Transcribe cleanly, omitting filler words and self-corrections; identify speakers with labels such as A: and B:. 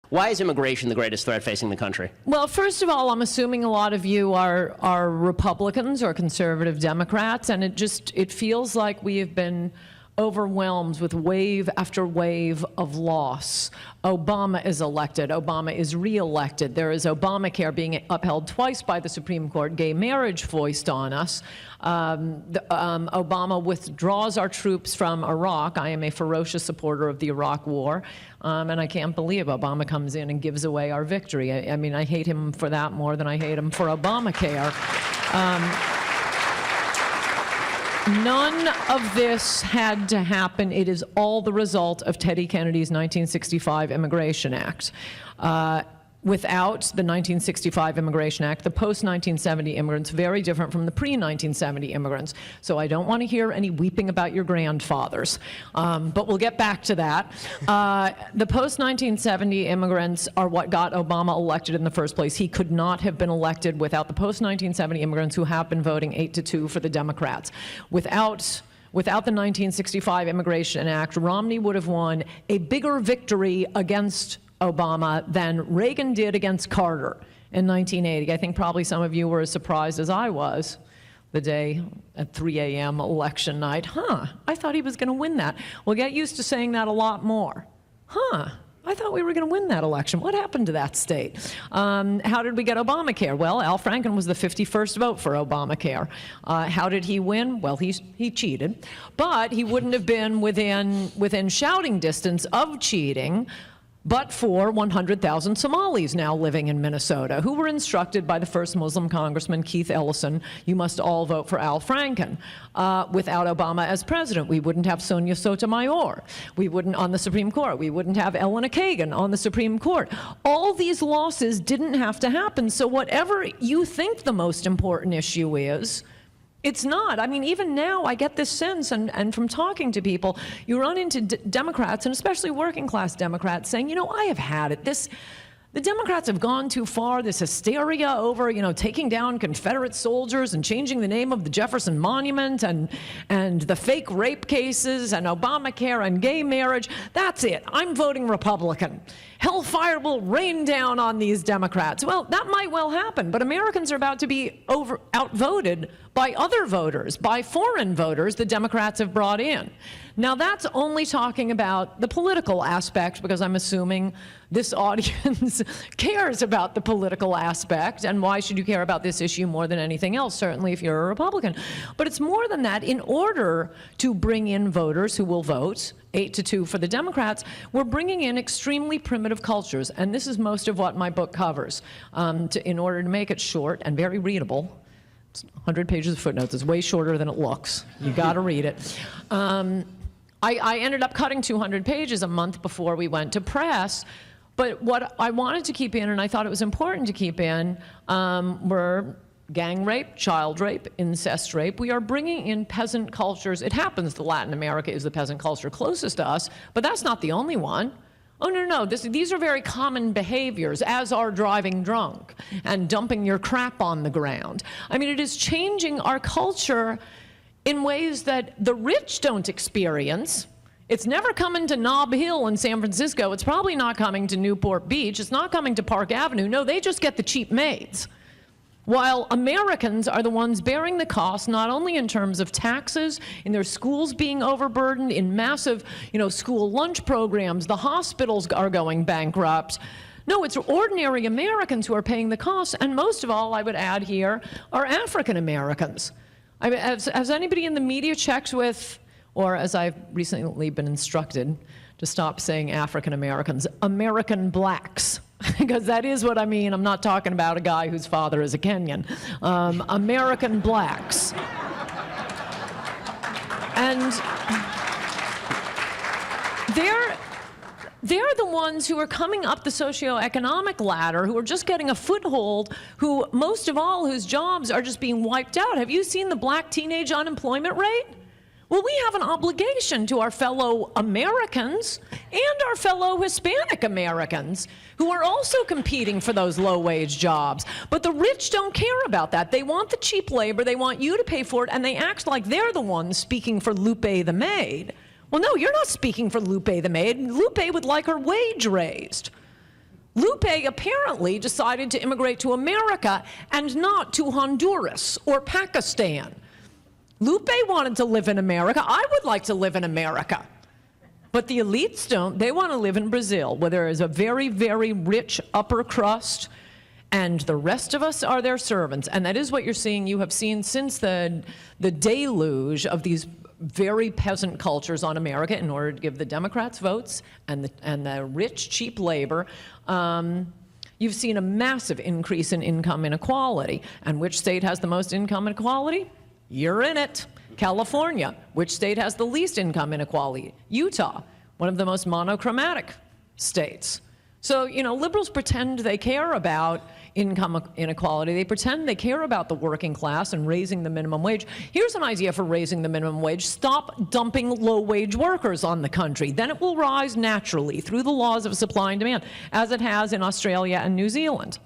A: Why is immigration the greatest threat facing the country?
B: Well, first of all, I'm assuming a lot of you are Republicans or conservative Democrats, and it feels like we have been overwhelmed with wave after wave of loss. Obama is elected. Obama is reelected. There is Obamacare being upheld twice by the Supreme Court. Gay marriage foist on us. Obama withdraws our troops from Iraq. I am a ferocious supporter of the Iraq War, and I can't believe Obama comes in and gives away our victory. I mean, I hate him for that more than I hate him for Obamacare. None of this had to happen. It is all the result of Teddy Kennedy's 1965 Immigration Act. Without the 1965 Immigration Act, the post-1970 immigrants, very different from the pre-1970 immigrants. So I don't want to hear any weeping about your grandfathers, but we'll get back to that. The post-1970 immigrants are what got Obama elected in the first place. He could not have been elected without the post-1970 immigrants who have been voting 8-2 for the Democrats. Without the 1965 Immigration Act, Romney would have won a bigger victory against Obama than Reagan did against Carter in 1980. I think probably some of you were as surprised as I was the day at 3 a.m. election night. I thought he was going to win that. We'll get used to saying that a lot more. I thought we were going to win that election. What happened to that state? How did we get Obamacare? Well, Al Franken was the 51st vote for Obamacare. How did he win? Well, he cheated, but he wouldn't have been within shouting distance of cheating but for 100,000 Somalis now living in Minnesota, who were instructed by the first Muslim congressman, Keith Ellison, you must all vote for Al Franken. Without Obama as president, we wouldn't have Sonia Sotomayor. We wouldn't, on the Supreme Court, we wouldn't have Elena Kagan on the Supreme Court. All these losses didn't have to happen, so whatever you think the most important issue is, it's not. I mean, even now, I get this sense, and from talking to people, you run into Democrats, and especially working-class Democrats, saying, you know, I have had it. The Democrats have gone too far, this hysteria over, you know, taking down Confederate soldiers and changing the name of the Jefferson Monument and the fake rape cases and Obamacare and gay marriage. That's it. I'm voting Republican. Hellfire will rain down on these Democrats. Well, that might well happen, but Americans are about to be outvoted by other voters, by foreign voters the Democrats have brought in. Now, that's only talking about the political aspect, because I'm assuming this audience cares about the political aspect, and why should you care about this issue more than anything else, certainly if you're a Republican. But it's more than that. In order to bring in voters who will vote 8-2 for the Democrats, we're bringing in extremely primitive cultures, and this is most of what my book covers. In order to make it short and very readable, it's 100 pages of footnotes. It's way shorter than it looks. You got to read it. I ended up cutting 200 pages a month before we went to press, but what I wanted to keep in, and I thought it was important to keep in, were gang rape, child rape, incest rape. We are bringing in peasant cultures. It happens that Latin America is the peasant culture closest to us, but that's not the only one. Oh, no. These are very common behaviors, as are driving drunk and dumping your crap on the ground. I mean, it is changing our culture in ways that the rich don't experience. It's never coming to Nob Hill in San Francisco. It's probably not coming to Newport Beach. It's not coming to Park Avenue. No, they just get the cheap maids. While Americans are the ones bearing the cost, not only in terms of taxes, in their schools being overburdened, in massive, school lunch programs, the hospitals are going bankrupt. No, it's ordinary Americans who are paying the costs, and most of all, I would add here, are African Americans. I mean, has anybody in the media checked with, or as I've recently been instructed to stop saying African Americans, American blacks? Because that is what I mean. I'm not talking about a guy whose father is a Kenyan. American blacks. And they're the ones who are coming up the socioeconomic ladder, who are just getting a foothold, who, most of all, whose jobs are just being wiped out. Have you seen the black teenage unemployment rate? Well, we have an obligation to our fellow Americans and our fellow Hispanic Americans who are also competing for those low-wage jobs. But the rich don't care about that. They want the cheap labor, they want you to pay for it, and they act like they're the ones speaking for Lupe the maid. Well, no, you're not speaking for Lupe the maid. Lupe would like her wage raised. Lupe apparently decided to immigrate to America and not to Honduras or Pakistan. Lupe wanted to live in America. I would like to live in America. But the elites don't. They want to live in Brazil, where there is a very, very rich upper crust, and the rest of us are their servants. And that is what you're seeing. You have seen since the deluge of these very peasant cultures on America in order to give the Democrats votes and the rich, cheap labor. You've seen a massive increase in income inequality. And which state has the most income inequality? You're in it. California. Which state has the least income inequality? Utah, one of the most monochromatic states. So, you know, liberals pretend they care about income inequality. They pretend they care about the working class and raising the minimum wage. Here's an idea for raising the minimum wage. Stop dumping low-wage workers on the country. Then it will rise naturally through the laws of supply and demand, as it has in Australia and New Zealand.